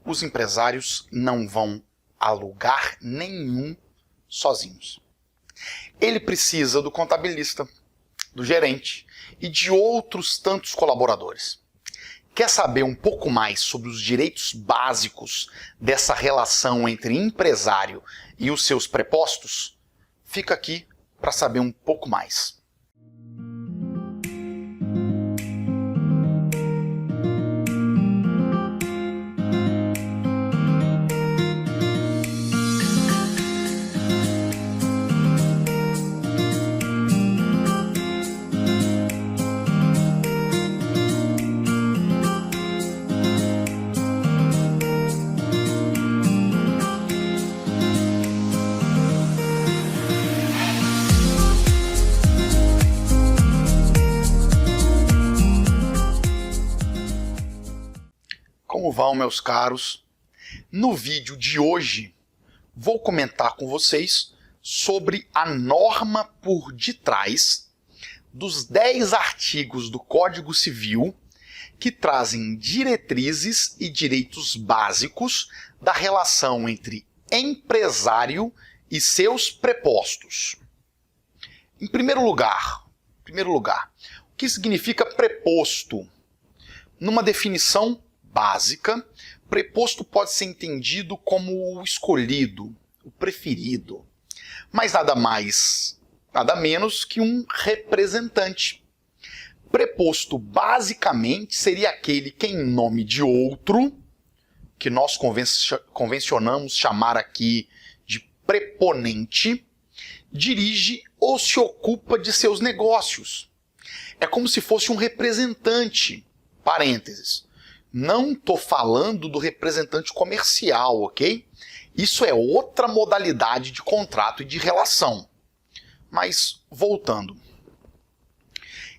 Os empresários não vão a lugar nenhum sozinhos. Ele precisa do contabilista, do gerente e de outros tantos colaboradores. Quer saber um pouco mais sobre os direitos básicos dessa relação entre empresário e os seus prepostos? Fica aqui para saber um pouco mais. Como vão, meus caros? No vídeo de hoje, vou comentar com vocês sobre a norma por detrás dos 10 artigos do Código Civil que trazem diretrizes e direitos básicos da relação entre empresário e seus prepostos. Em primeiro lugar, o que significa preposto? Numa definição básica, preposto pode ser entendido como o escolhido, o preferido, mas nada mais, nada menos que um representante. Preposto basicamente seria aquele que, em nome de outro, que nós convencionamos chamar aqui de preponente, dirige ou se ocupa de seus negócios. É como se fosse um representante, parênteses. Não estou falando do representante comercial, ok? Isso é outra modalidade de contrato e de relação. Mas, voltando.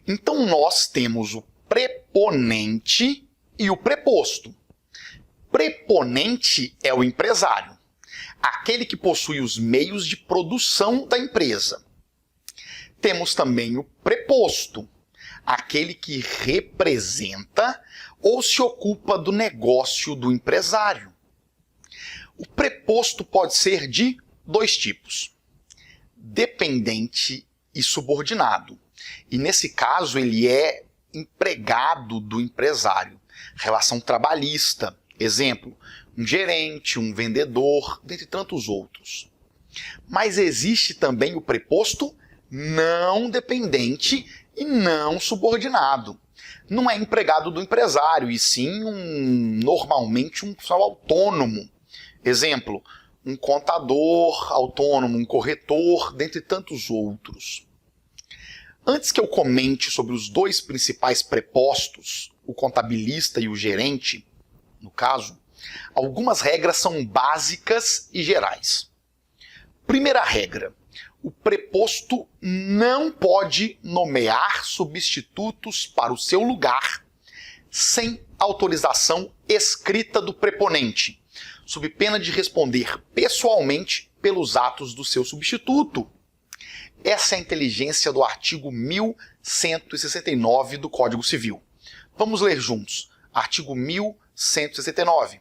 Então, nós temos o preponente e o preposto. Preponente é o empresário, aquele que possui os meios de produção da empresa. Temos também o preposto, aquele que representa ou se ocupa do negócio do empresário. O preposto pode ser de dois tipos: dependente e subordinado. E nesse caso ele é empregado do empresário. Relação trabalhista, exemplo, um gerente, um vendedor, dentre tantos outros. Mas existe também o preposto não dependente e não subordinado. Não é empregado do empresário, e sim normalmente um profissional autônomo. Exemplo, um contador autônomo, um corretor, dentre tantos outros. Antes que eu comente sobre os dois principais prepostos, o contabilista e o gerente, no caso, algumas regras são básicas e gerais. Primeira regra: o preposto não pode nomear substitutos para o seu lugar sem autorização escrita do preponente, sob pena de responder pessoalmente pelos atos do seu substituto. Essa é a inteligência do artigo 1169 do Código Civil. Vamos ler juntos. Artigo 1169.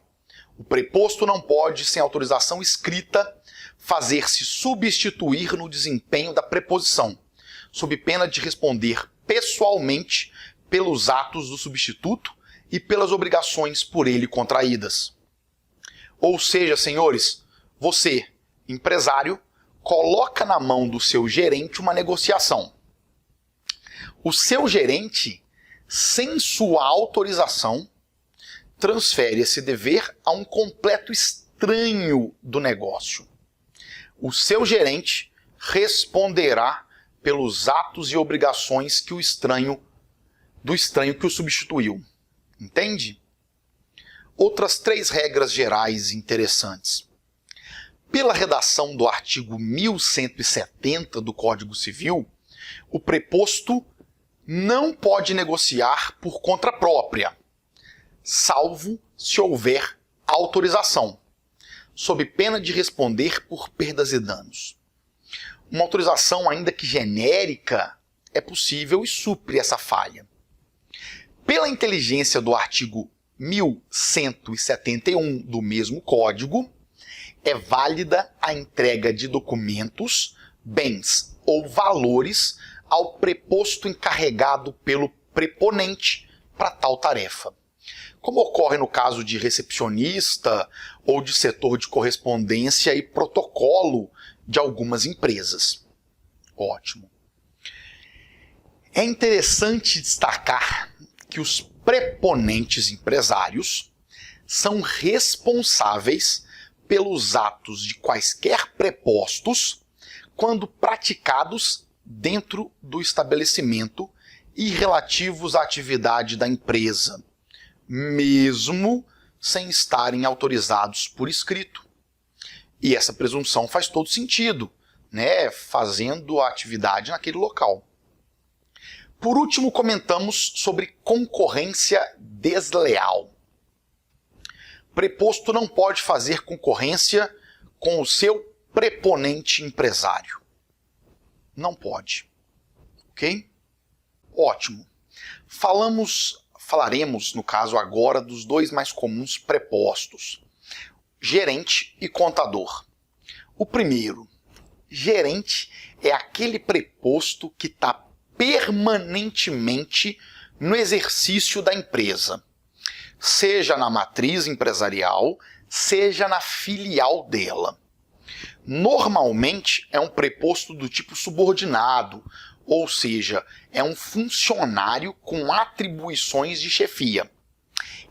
O preposto não pode, sem autorização escrita, fazer-se substituir no desempenho da preposição, sob pena de responder pessoalmente pelos atos do substituto e pelas obrigações por ele contraídas. Ou seja, senhores, você, empresário, coloca na mão do seu gerente uma negociação. O seu gerente, sem sua autorização, transfere esse dever a um completo estranho do negócio. O seu gerente responderá pelos atos e obrigações que do estranho que o substituiu. Entende? Outras 3 regras gerais interessantes. Pela redação do artigo 1170 do Código Civil, o preposto não pode negociar por conta própria, salvo se houver autorização, sob pena de responder por perdas e danos. Uma autorização, ainda que genérica, é possível e supre essa falha. Pela inteligência do artigo 1171 do mesmo código, é válida a entrega de documentos, bens ou valores ao preposto encarregado pelo preponente para tal tarefa, como ocorre no caso de recepcionista ou de setor de correspondência e protocolo de algumas empresas. Ótimo. É interessante destacar que os preponentes empresários são responsáveis pelos atos de quaisquer prepostos quando praticados dentro do estabelecimento e relativos à atividade da empresa, mesmo sem estarem autorizados por escrito. E essa presunção faz todo sentido, né? Fazendo a atividade naquele local. Por último, comentamos sobre concorrência desleal. Preposto não pode fazer concorrência com o seu preponente empresário. Não pode. Ok? Ótimo. Falaremos, no caso agora, dos dois mais comuns prepostos: gerente e contador. O primeiro, gerente, é aquele preposto que está permanentemente no exercício da empresa, seja na matriz empresarial, seja na filial dela. Normalmente é um preposto do tipo subordinado, ou seja, é um funcionário com atribuições de chefia.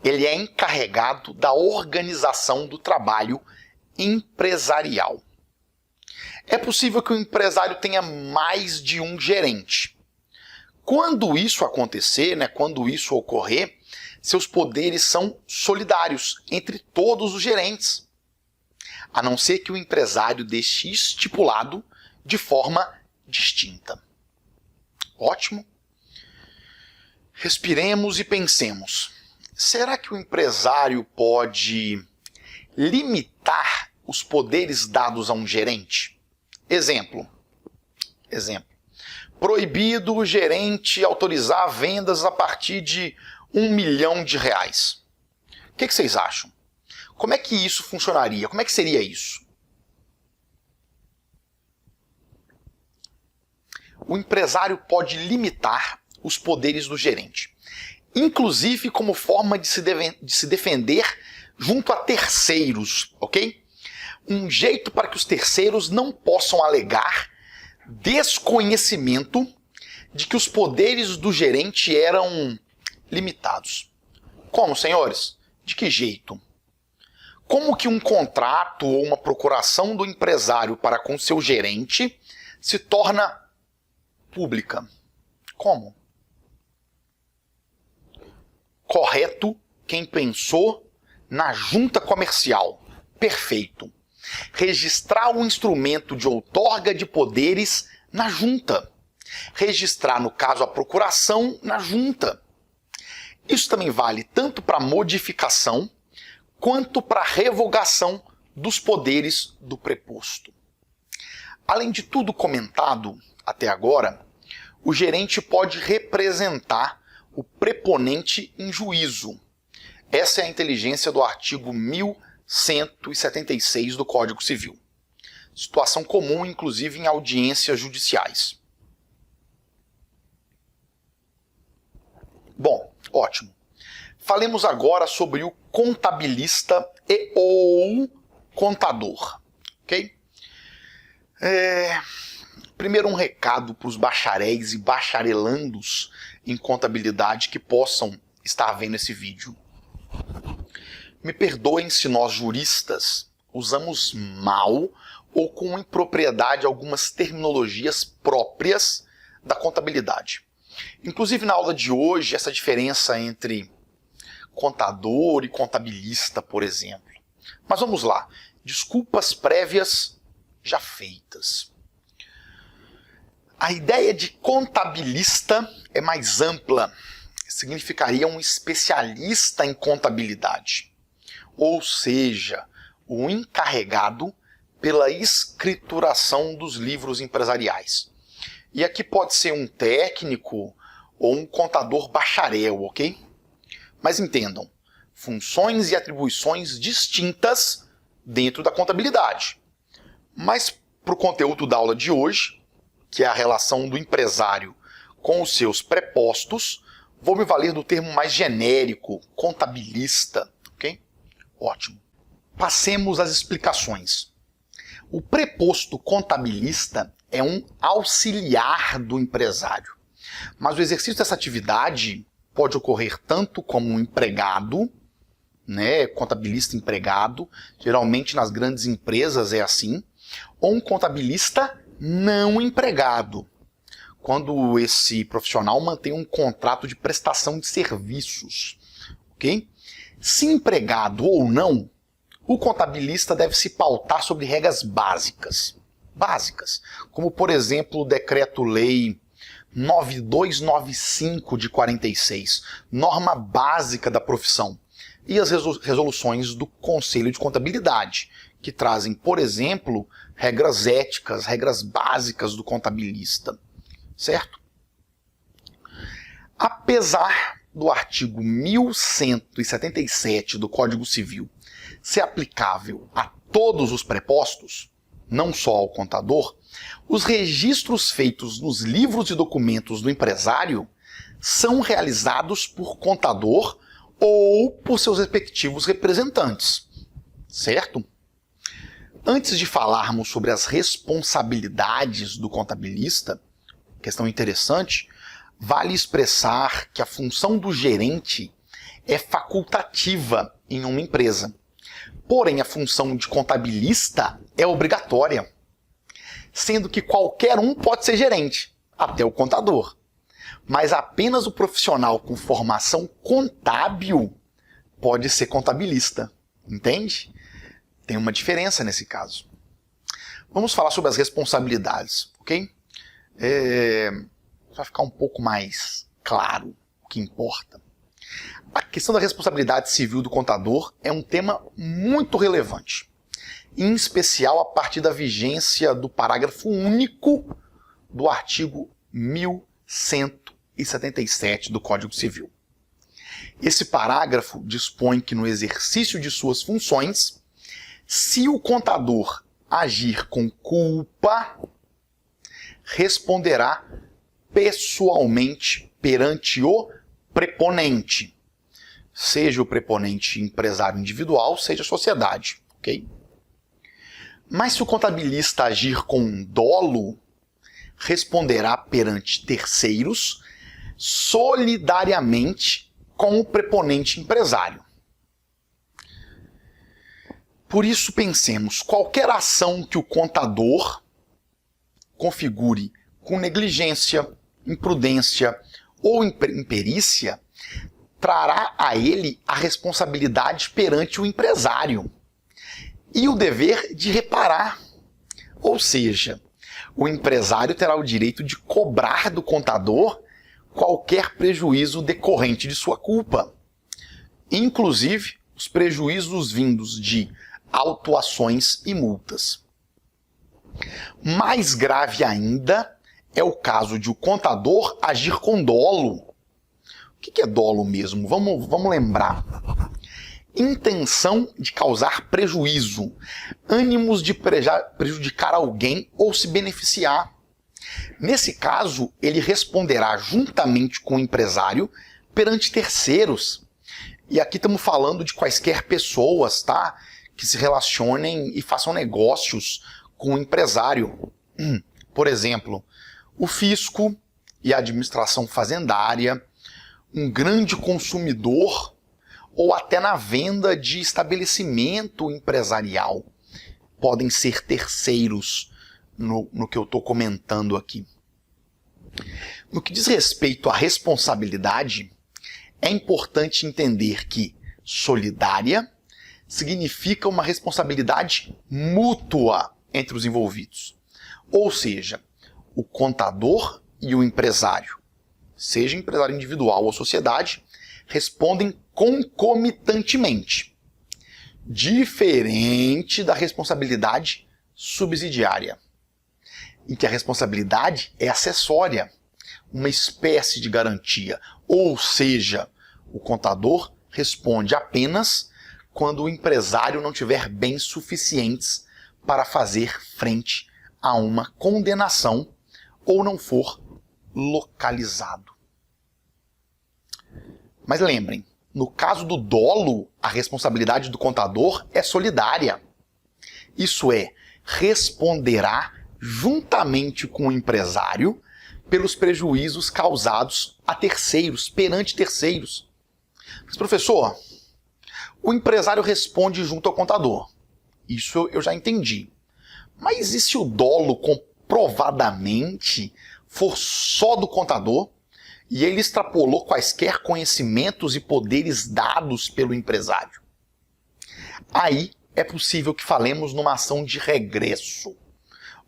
Ele é encarregado da organização do trabalho empresarial. É possível que o empresário tenha mais de um gerente. Quando isso acontecer, quando isso ocorrer, seus poderes são solidários entre todos os gerentes, a não ser que o empresário deixe estipulado de forma distinta. Ótimo? Respiremos e pensemos. Será que o empresário pode limitar os poderes dados a um gerente? Exemplo. Proibido o gerente autorizar vendas a partir de R$1 milhão. O que vocês acham? Como é que isso funcionaria? Como é que seria isso? O empresário pode limitar os poderes do gerente, inclusive como forma de se defender junto a terceiros, ok? Um jeito para que os terceiros não possam alegar desconhecimento de que os poderes do gerente eram limitados. Como, senhores? De que jeito? Como que um contrato ou uma procuração do empresário para com seu gerente se torna pública? Como? Correto quem pensou na junta comercial. Perfeito. Registrar o instrumento de outorga de poderes na junta. Registrar, no caso, a procuração na junta. Isso também vale tanto para modificação quanto para revogação dos poderes do preposto. Além de tudo comentado até agora, o gerente pode representar o preponente em juízo. Essa é a inteligência do artigo 1176 do Código Civil. Situação comum, inclusive, em audiências judiciais. Bom, ótimo. Falemos agora sobre o contabilista e ou contador. Ok? Primeiro, um recado para os bacharéis e bacharelandos em contabilidade que possam estar vendo esse vídeo. Me perdoem se nós juristas usamos mal ou com impropriedade algumas terminologias próprias da contabilidade. Inclusive na aula de hoje, essa diferença entre contador e contabilista, por exemplo. Mas vamos lá. Desculpas prévias já feitas. A ideia de contabilista é mais ampla. Significaria um especialista em contabilidade. Ou seja, o encarregado pela escrituração dos livros empresariais. E aqui pode ser um técnico ou um contador bacharel, ok? Mas entendam, funções e atribuições distintas dentro da contabilidade. Mas para o conteúdo da aula de hoje, que é a relação do empresário com os seus prepostos, vou me valer do termo mais genérico, contabilista, ok? Ótimo. Passemos às explicações. O preposto contabilista é um auxiliar do empresário, mas o exercício dessa atividade pode ocorrer tanto como um empregado, né, contabilista empregado, geralmente nas grandes empresas é assim, ou um contabilista não empregado, quando esse profissional mantém um contrato de prestação de serviços, ok? Se empregado ou não, o contabilista deve se pautar sobre regras básicas, como por exemplo o Decreto-Lei 9295 de 46, norma básica da profissão, e as resoluções do Conselho de Contabilidade, que trazem, por exemplo, regras éticas, regras básicas do contabilista, certo? Apesar do artigo 1177 do Código Civil ser aplicável a todos os prepostos, não só ao contador, os registros feitos nos livros de documentos do empresário são realizados por contador ou por seus respectivos representantes, certo? Antes de falarmos sobre as responsabilidades do contabilista, questão interessante, vale expressar que a função do gerente é facultativa em uma empresa. Porém, a função de contabilista é obrigatória, sendo que qualquer um pode ser gerente, até o contador. Mas apenas o profissional com formação contábil pode ser contabilista, entende? Tem uma diferença nesse caso. Vamos falar sobre as responsabilidades, ok? Vai ficar um pouco mais claro o que importa. A questão da responsabilidade civil do contador é um tema muito relevante, em especial a partir da vigência do parágrafo único do artigo 1177 do Código Civil. Esse parágrafo dispõe que no exercício de suas funções, se o contador agir com culpa, responderá pessoalmente perante o preponente, seja o preponente empresário individual, seja a sociedade, ok? Mas se o contabilista agir com dolo, responderá perante terceiros solidariamente com o preponente empresário. Por isso pensemos, qualquer ação que o contador configure com negligência, imprudência ou imperícia, trará a ele a responsabilidade perante o empresário e o dever de reparar. Ou seja, o empresário terá o direito de cobrar do contador qualquer prejuízo decorrente de sua culpa, inclusive os prejuízos vindos de autuações e multas. Mais grave ainda é o caso de o contador agir com dolo. O que é dolo mesmo? Vamos lembrar. Intenção de causar prejuízo, ânimos de prejudicar alguém ou se beneficiar. Nesse caso, ele responderá juntamente com o empresário perante terceiros. E aqui estamos falando de quaisquer pessoas, tá? Que se relacionem e façam negócios com o empresário. Por exemplo, o fisco e a administração fazendária, um grande consumidor ou até na venda de estabelecimento empresarial. Podem ser terceiros no que eu estou comentando aqui. No que diz respeito à responsabilidade, é importante entender que solidária significa uma responsabilidade mútua entre os envolvidos. Ou seja, o contador e o empresário, seja empresário individual ou sociedade, respondem concomitantemente, diferente da responsabilidade subsidiária, em que a responsabilidade é acessória, uma espécie de garantia, ou seja, o contador responde apenas quando o empresário não tiver bens suficientes para fazer frente a uma condenação ou não for localizado. Mas lembrem, no caso do dolo, a responsabilidade do contador é solidária. Isso é, responderá juntamente com o empresário pelos prejuízos causados a terceiros, perante terceiros. Mas, professor, o empresário responde junto ao contador. Isso eu já entendi. Mas e se o dolo comprovadamente for só do contador e ele extrapolou quaisquer conhecimentos e poderes dados pelo empresário? Aí é possível que falemos numa ação de regresso.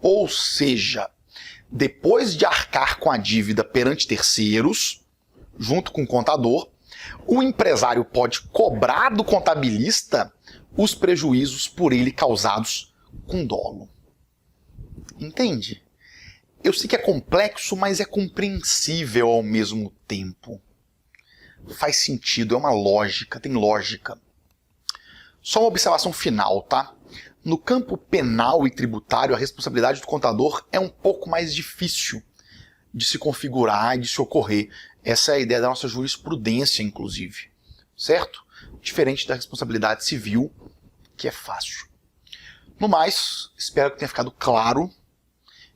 Ou seja, depois de arcar com a dívida perante terceiros, junto com o contador, o empresário pode cobrar do contabilista os prejuízos por ele causados com dolo. Entende? Eu sei que é complexo, mas é compreensível ao mesmo tempo. Faz sentido, é uma lógica, tem lógica. Só uma observação final, tá? No campo penal e tributário, a responsabilidade do contador é um pouco mais difícil de se configurar e de se ocorrer. Essa é a ideia da nossa jurisprudência, inclusive. Certo? Diferente da responsabilidade civil, que é fácil. No mais, espero que tenha ficado claro.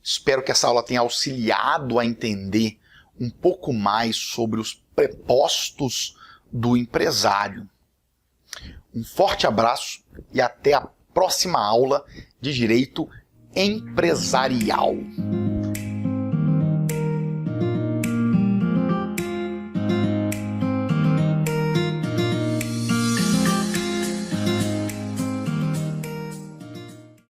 Espero que essa aula tenha auxiliado a entender um pouco mais sobre os prepostos do empresário. Um forte abraço e até a próxima aula de Direito Empresarial.